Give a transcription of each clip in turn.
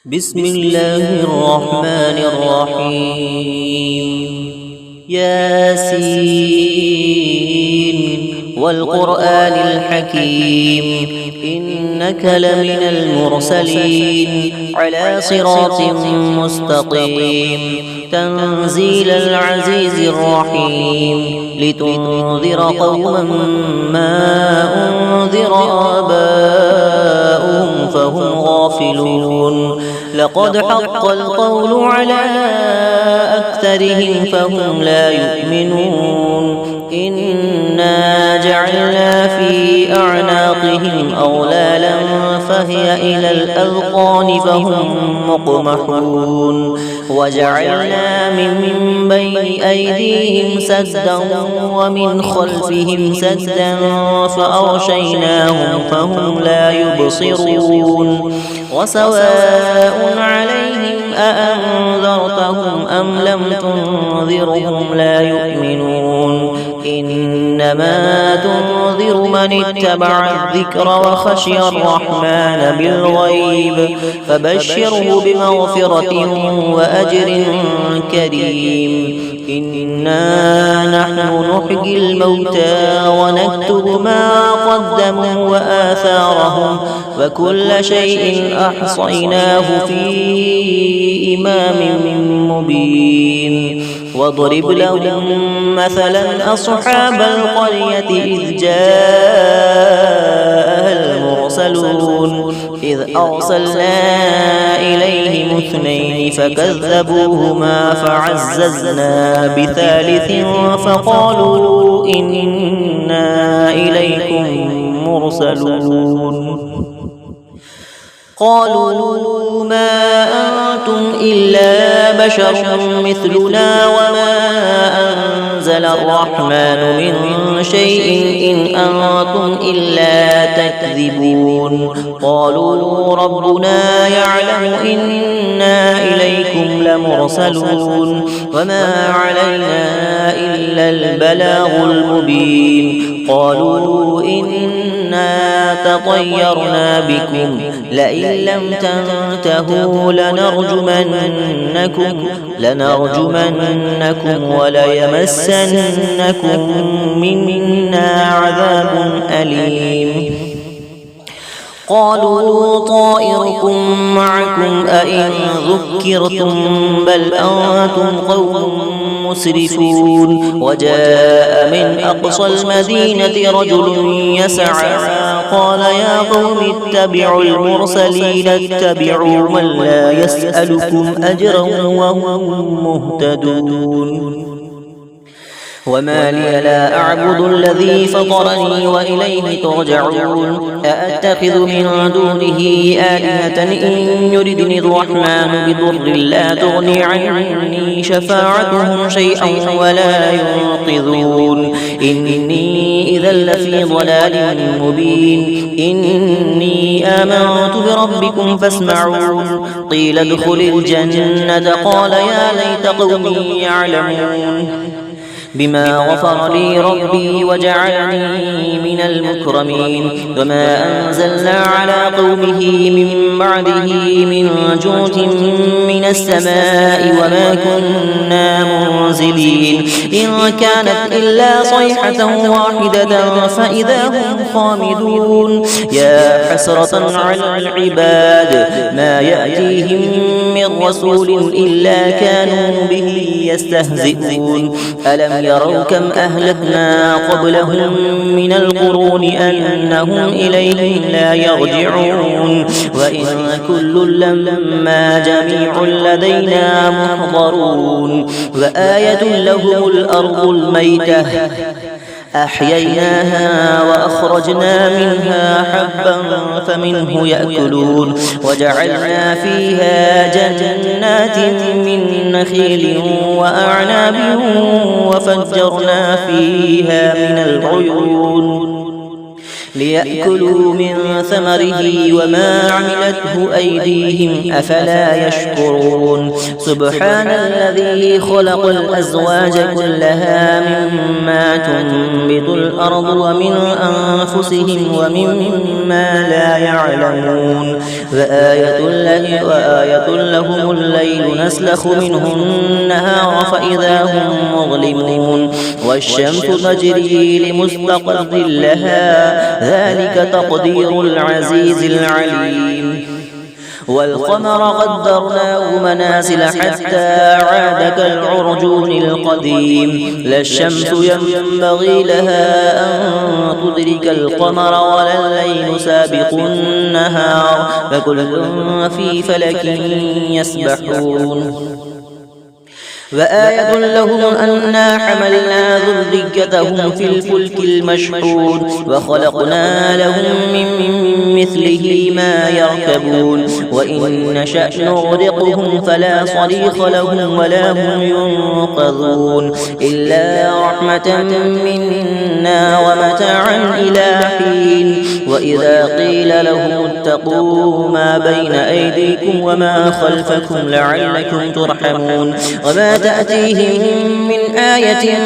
بسم الله الرحمن الرحيم ياسين والقرآن الحكيم إنك لمن المرسلين على صراط مستقيم تنزيل العزيز الرحيم لتنذر قوما ما أنذر آباؤهم فهم غافلون لقد حق القول على أكثرهم فهم لا يؤمنون إنا جعلنا في أعناقهم أغلالا فهي إلى الأذقان فهم مقمحون وجعلنا من بين أيديهم سدا ومن خلفهم سدا فأغشيناهم فهم لا يبصرون وسواء عليهم أأنذرتهم أم لم تنذرهم لا يؤمنون إنما تنذر من اتبع الذكر وخشي الرحمن بالغيب فبشره بمغفرة وأجر كريم إنا نحن نحيي الموتى ونكتب ما قدموا وآثارهم وكل شيء أحصيناه في إمام مبين واضرب لهم مثلا أصحاب القرية إذ جاءها المرسلون إذ أرسلنا إليهم اثنين فكذبوهما فعززنا بثالث فقالوا إنا إليكم مرسلون قالوا ما أنتم إلا بشر مثلنا وما أنزل الرحمن من شيء إن أنتم إلا تكذبون قالوا ربنا يعلم إنا إليكم لمرسلون وما علينا إلا البلاغ المبين قالوا إنا تطيرنا بكم لئن لم تنتهوا لنرجمنكم وليمسنكم منا عذاب أليم قالوا طائركم معكم أئن ذكرتم بل أنتم قوم مسرفون وجاء من أقصى المدينة رجل يسعى قال يا قوم اتبعوا المرسلين اتبعوا من لا يسألكم أجرا وهم مهتدون وما لي لا أعبد الذي فطرني وإليه ترجعون أأتخذ من دونه آلهة إن يردني الرحمن بضر لا تغني عني شفاعتهم شيئا ولا ينقذون إني إذا لفي ضلال مبين إني آمنت بربكم فاسمعون قيل ادخل الجنة قال يا ليت قومي يعلمون بما غفر لي ربي وجعلني من المكرمين وما أنزلنا على قومه من بعده من جود من السماء وما كنا منزلين إن كانت إلا صيحة واحدة فإذا هم خامدون يا حسرة على العباد ما يأتيهم من رسول إلا كانوا به يستهزئون ألم يروا كم أهلكنا قبلهم من القرون أنهم إليهم لا يرجعون وإن كل لما جميع لدينا محضرون وآية لهم الأرض الميتة أحييناها وأخرجنا منها حبا فمنه يأكلون وجعلنا فيها جنات من نخيل وأعناب وفجرنا فيها من العيون ليأكلوا من ثمره وما عملته أيديهم أفلا يشكرون سبحان الذي خلق الأزواج كلها مما تنبت الأرض ومن أنفسهم ومما لا يعلمون وآية لهم الليل نسلخ منه النهار فإذا هم مظلمون والشمس تجري لمستقر لها ذلك تقدير العزيز العليم والقمر قدرناه منازل حتى عاد كالعرجون القديم لا الشمس ينبغي لها أن تدرك القمر ولا الليل سابق النهار فكل في فلك يسبحون وآية لهم أنا حملنا ذريتهم في الفلك المشحون وخلقنا لهم من مثله ما يركبون وإن نشأ نغرقهم فلا صريخ لهم ولا هم ينقذون إلا رحمة منا ومتاعا إلى حين وإذا قيل لهم اتقوا ما بين أيديكم وما خلفكم لعلكم ترحمون وما تأتيهم من آية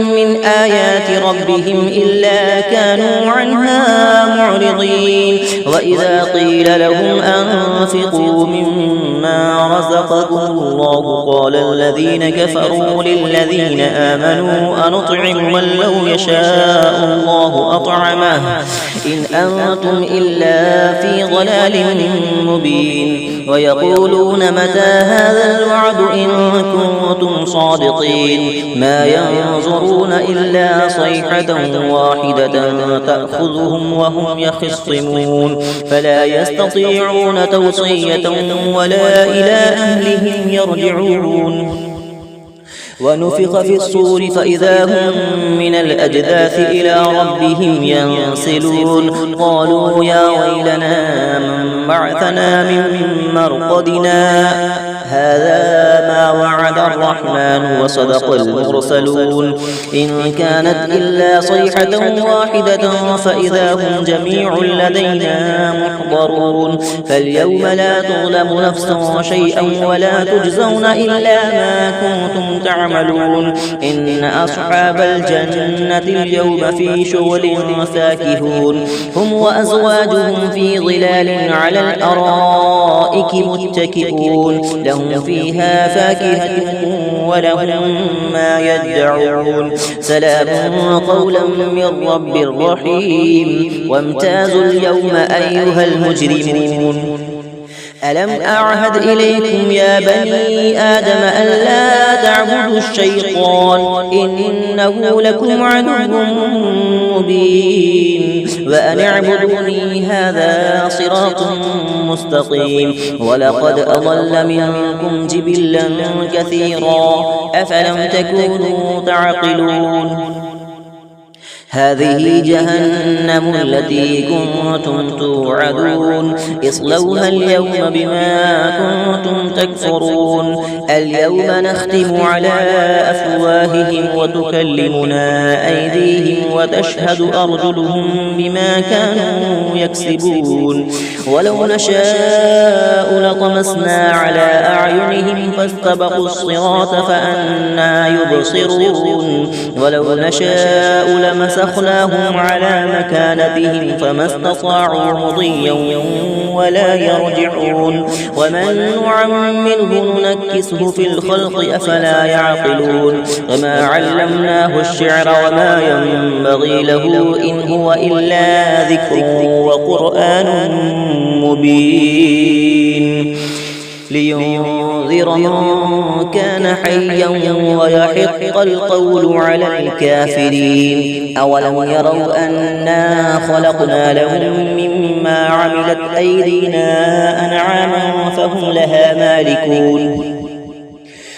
من آيات ربهم إلا كانوا عنها معرضين وإذا قيل لهم أنفقوا مما رزقكم الله قال الذين كفروا للذين آمنوا أنطعم من لو يشاء الله أطعمه إن أنتم إلا في ضلال مبين ويقولون متى هذا الوعد إن كنتم صادقين ما ينظرون إلا صيحة واحدة تأخذهم وهم يخصمون فلا يستطيعون توصية ولا إلى أهلهم يرجعون ونفخ في الصور فإذا هم من الأجداث إلى ربهم ينسلون قالوا يا ويلنا من بعثنا من مرقدنا هذا ما وعد الرحمن وصدق المرسلون إن كانت إلا صيحة واحدة فإذا هم جميع لدينا محضرون فاليوم لا تظلم نفس شيئا ولا تجزون إلا ما كنتم تعملون إن أصحاب الجنة اليوم في شغل فاكهون هم وأزواجهم في ظلال على الأرائك متكئون لهم فيها فاكهة ولهم ما يدعون سلام قولا من رب رحيم وامتازوا اليوم أيها المجرمون ألم أعهد إليكم يا بني آدم ألا تعبدوا الشيطان إنه لكم عدو مبين وأن اعبدوني هذا صراط مستقيم ولقد أضل منكم جبلا كثيرا أفلم تكونوا تعقلون هذه جهنم التي كنتم توعدون اصلوها اليوم بما كنتم تكفرون اليوم نختم على أفواههم وتكلمنا أيديهم وتشهد أرجلهم بما كانوا يكسبون ولو نشاء لطمسنا على أعينهم فاستبقوا الصراط فأنى يبصرون ولو نشاء لمسخناهم على مكانتهم فما استطاعوا مضيا ولا يرجعون ومن نعمره ننكسه في الخلق أفلا يعقلون وما علمناه الشعر وما ينبغي له إن هو إلا ذكر وقرآن مبين لينذر من كان حيا ويحق القول على الكافرين أولم يروا أنا خلقنا لهم مما عملت أيدينا أنعاما فهم لها مالكون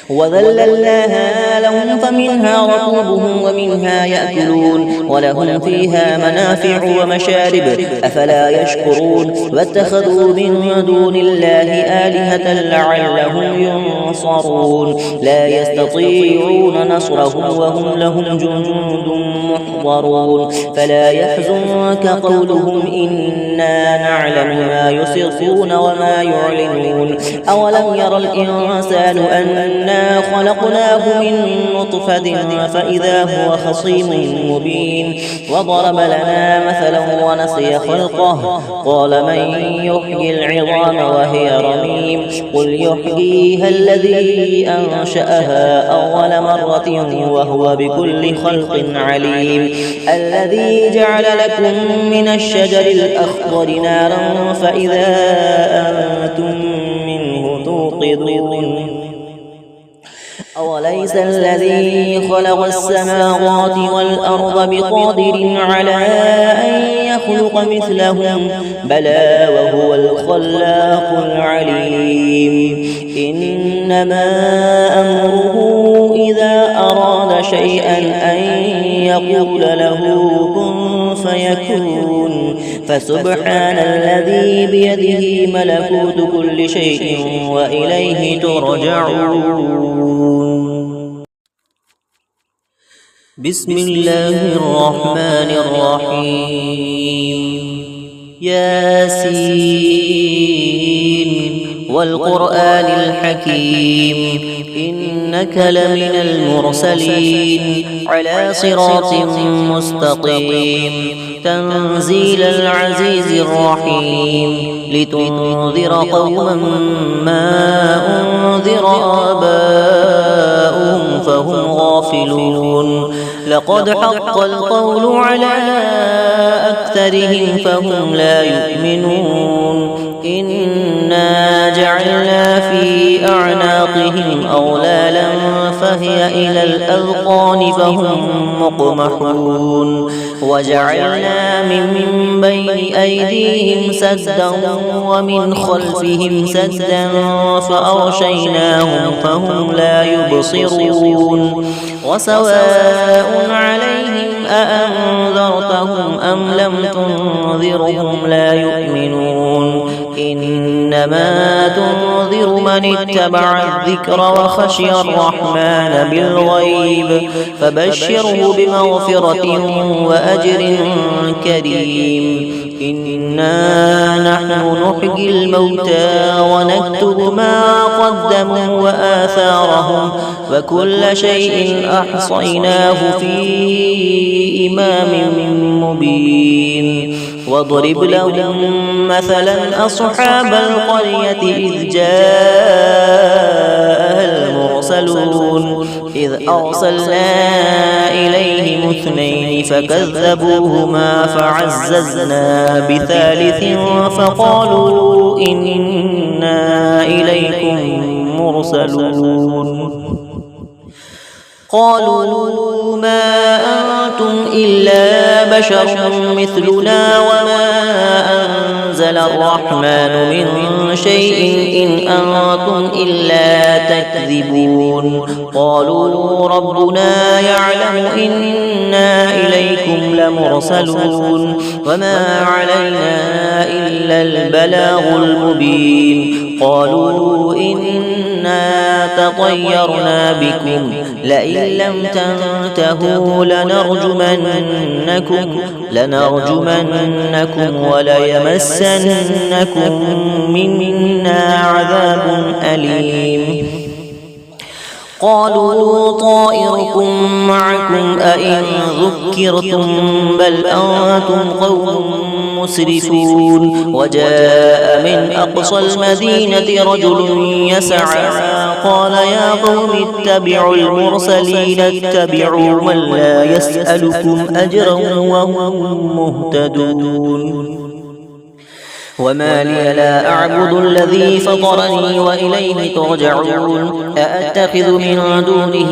وذللناها لهم فمنها ركوبهم ومنها يأكلون ولهم فيها منافع ومشارب أفلا يشكرون واتخذوا من دون الله آلهة لعلهم ينصرون لا يستطيعون نصرهم وهم لهم جند محضرون فلا يحزنك قولهم إنا نعلم ما يسرون وما يعلنون أولم ير الإنسان أنا خلقناه من نطفة فإذا هو خصيم مبين وضرب لنا مثلا ونسي خلقه قال من يحيي العظام وهي رميم قل يحييها الذي أنشأها أول مرة وهو بكل خلق عليم الذي جعل لكم من الشجر الأخضر نارا فإذا أنتم منه توقدون أوليس الذي خلق السماوات والأرض بقادر على أن يخلق مثلهم بلى وهو الخلاق العليم إنما أمره إذا أراد شيئا أن يقول له كن فيكون فسبحان الذي بيده ملكوت كل شيء وإليه ترجعون بسم الله الرحمن الرحيم ياسين والقرآن الحكيم إنك لمن المرسلين على صراط مستقيم تنزيل العزيز الرحيم لتنذر قوما ما أنذر آباؤهم فهم غافلون لقد حق القول على أكثرهم فهم لا يؤمنون إنا جعلنا في أعناقهم أغلالا فهي إلى الأذقان فهم مقمحون وجعلنا من بين أيديهم سدا ومن خلفهم سدا فأغشيناهم فهم لا يبصرون وسواء عليهم أأنذرتهم أم لم تنذرهم لا يؤمنون إنما تنذر من اتبع الذكر وخشي الرحمن بالغيب فبشره بمغفرة وأجر كريم إنا نحن نحيي الموتى ونكتب ما قدموا وآثارهم وكل شيء أحصيناه في إمام مبين واضرب لهم مثلا أصحاب القرية إذ جاءها المرسلون إذ أرسلنا إليهم اثنين فكذبوهما فعززنا بثالث فقالوا إنا إليكم مرسلون قالوا ما أنتم إلا بشر مثلنا وما أنزل الرحمن من شيء إن أنتم إلا تكذبون قالوا ربنا يعلم إنا إليكم لمرسلون وما علينا إلا البلاغ المبين قالوا إنا تطيرنا بكم لئن لم تنتهوا لنرجمنكم وليمسنكم منا عذاب أليم قالوا طائركم معكم أئن ذكرتم بل أنتم قوم مسرفون وجاء من أقصى المدينة رجل يسعى قال يا قوم اتبعوا المرسلين اتبعوا من لا يسألكم أجرا وهم مهتدون وما لي لا أعبد الذي فطرني وإليه ترجعون أأتخذ من دونه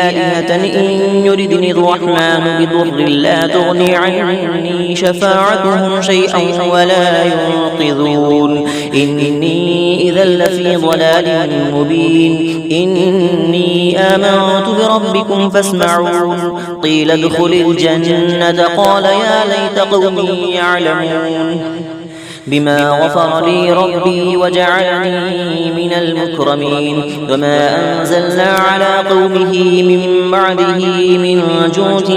آلهة إن يردني الرحمن بضر لا تغني عني شفاعتهم شيئا ولا ينقذون إني إذا لفي ضلال مبين إني آمنت بربكم فاسمعون قيل ادخل الجنة قال يا ليت قومي يعلمون بما غفر لي ربي وجعلني من المكرمين وما أنزلنا على قومه من بعده من جود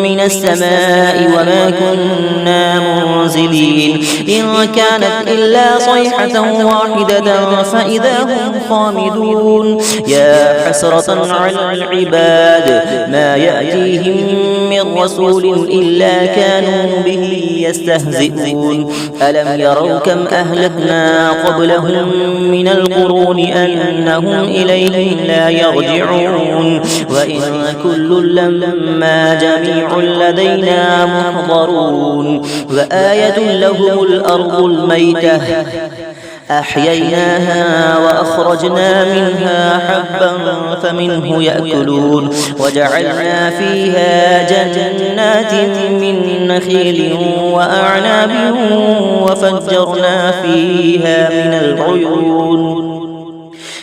من السماء وما كنا منزلين إن كانت إلا صيحة واحدة فإذا هم خامدون يا حسرة على العباد ما يأتيهم من رسول إلا كانوا به يستهزئون ألم يروا كم أهلكنا قبلهم من القرون أنهم إليهم لا يرجعون وإن كل لما جميع لدينا محضرون وآية لهم الأرض الميتة أحييناها وأخرجنا منها حبا فمنه يأكلون وجعلنا فيها جنات من نخيل وأعناب وفجرنا فيها من العيون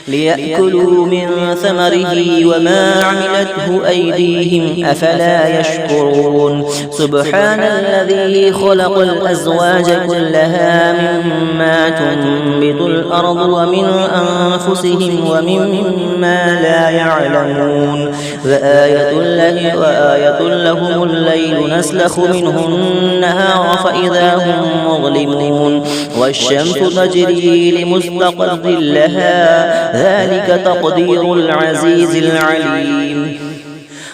ليأكلوا من ثمره وما عملته أيديهم أفلا يشكرون سبحان الذي خلق الأزواج كلها مما تنبت الأرض ومن أنفسهم ومما لا يعلمون وآية لهم الليل نسلخ منه النهار فإذا هم مظلمون والشمس تجري لمستقر لها ذلك تقدير العزيز العليم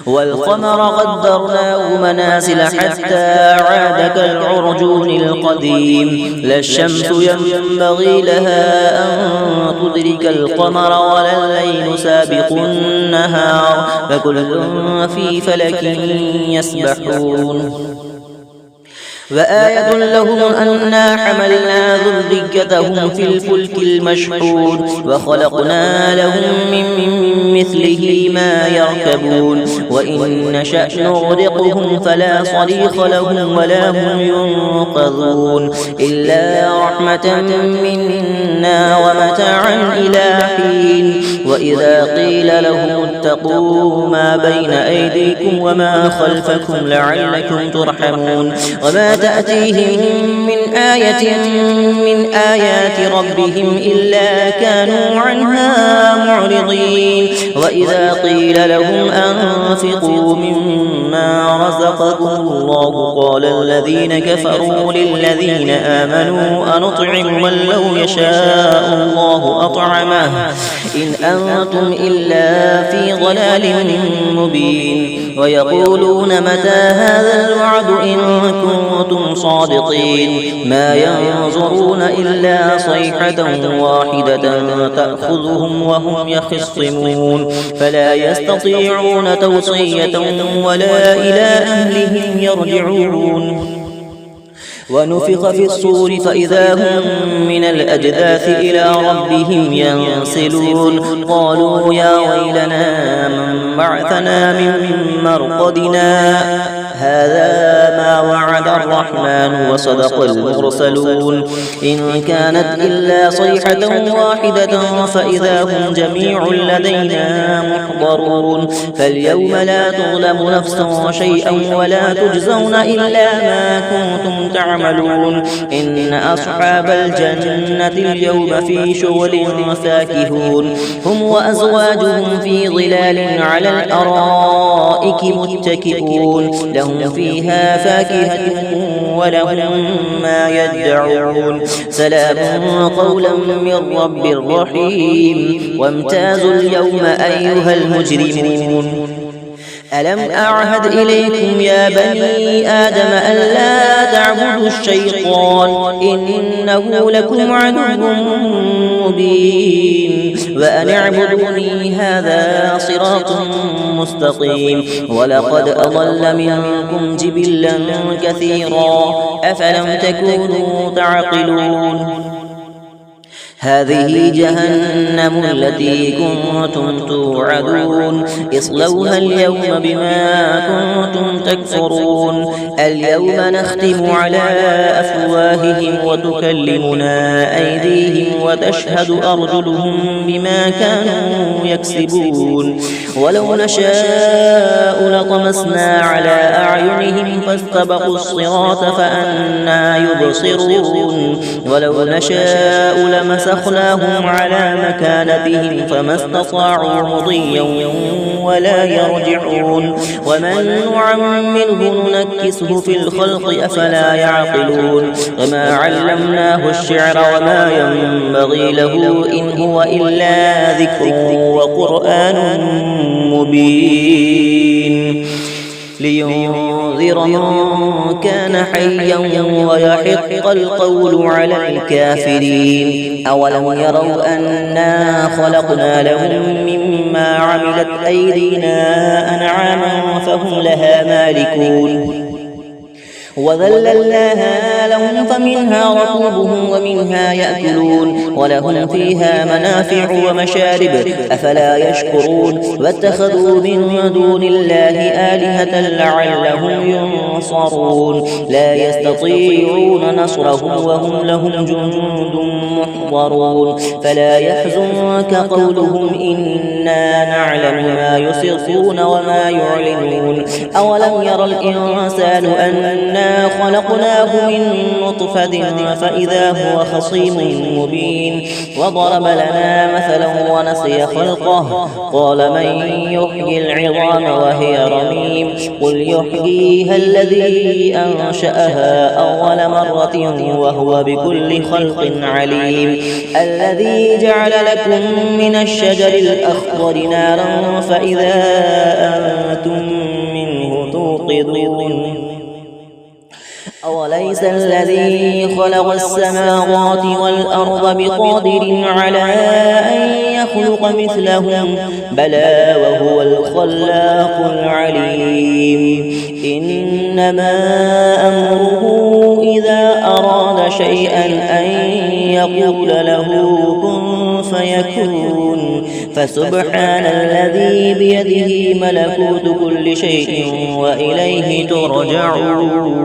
والقمر قدرناه منازل حتى عاد كالعرجون القديم لا الشمس ينبغي لها أن تدرك القمر ولا الليل سابق النهار فكل في فلك يسبحون وآية لهم أنا حملنا ذريتهم في الفلك المشحون وخلقنا لهم من مثله ما يركبون وإن نشأ نغرقهم فلا صريخ لهم ولا هم ينقذون إلا رحمة منا ومتاعا إلى حين وإذا قيل لهم اتقوا ما بين أيديكم وما خلفكم لعلكم ترحمون وما تأتيهم من آية من آيات ربهم إلا كانوا عنها معرضين وإذا قيل لهم أنفقوا مما رزقكم الله قال الذين كفروا للذين آمنوا أنطعم من لو يشاء الله أطعمه إن أنتم إلا في ضلال مبين ويقولون متى هذا الوعد إن كنتم صادقين ما ينظرون إلا صيحة واحدة تأخذهم وهم يخصمون فلا يستطيعون توصية ولا إلى أهلهم يرجعون ونفخ في الصور فإذا هم من الأجداث إلى ربهم ينسلون قالوا يا ويلنا من بعثنا من مرقدنا هذا ما وعد الرحمن وصدق المرسلون إن كانت إلا صيحة واحدة فإذا هم جميع لدينا محضرون فاليوم لا تظلم نفس شيئا ولا تجزون إلا ما كنتم تعملون إن أصحاب الجنة اليوم في شغل فاكهون هم وأزواجهم في ظلال على الأرائك متكئون لهم فيها فاكهة ولهم ما يدعون سلام قولا من رب رحيم وامتازوا اليوم أيها المجرمون ألم أعهد إليكم يا بني آدم ألا تعبدوا الشيطان إنه لكم عدو مبين وأن اعبدوني هذا صراط مستقيم ولقد أضل منكم جبلا كثيرا أفلم تكونوا تعقلون هذه جهنم التي كنتم توعدون اصلوها اليوم بما كنتم تكفرون اليوم نختم على أفواههم وتكلمنا أيديهم وتشهد أرجلهم بما كانوا يكسبون ولو نشاء لطمسنا على أعينهم فاستبقوا الصراط فأنى يبصرون ولو نشاء لمسخناهم على مكانتهم فما استطاعوا مضيا ولا يرجعون ومن نعمره ننكسه في الخلق أفلا يعقلون وما علمناه الشعر وما ينبغي له إن هو إلا ذكر وقرآن مبين لينذر من كان حيا ويحق القول على الكافرين أولم يروا أنا خلقنا لهم مما عملت أيدينا أنعاما فهم لها مالكون وذللناها لهم فمنها ركوبهم ومنها يأكلون ولهم فيها منافع ومشارب أفلا يشكرون واتخذوا من دون الله آلهة لعلهم ينصرون لا يستطيعون نصرهم وهم لهم جند محضرون فلا يحزنك قولهم إنا نعلم ما يسرون وما يعلنون أولم يرى الإنسان أنا خلقناه من نطفة فإذا هو خصيم مبين وضرب لنا مثلا ونسي خلقه قال من يحيي العظام وهي رميم قل يحييها الذي أنشأها أول مرة وهو بكل خلق عليم الذي جعل لكم من الشجر الأخضر نارا فإذا أنتم منه توقدون أوليس الذي خلق السماوات والأرض بقادر على أن يخلق مثلهم بلى وهو الخلاق العليم إنما أمره إذا أراد شيئا أن يقول له كن فيكون فسبحان الذي بيده ملكوت كل شيء وإليه ترجعون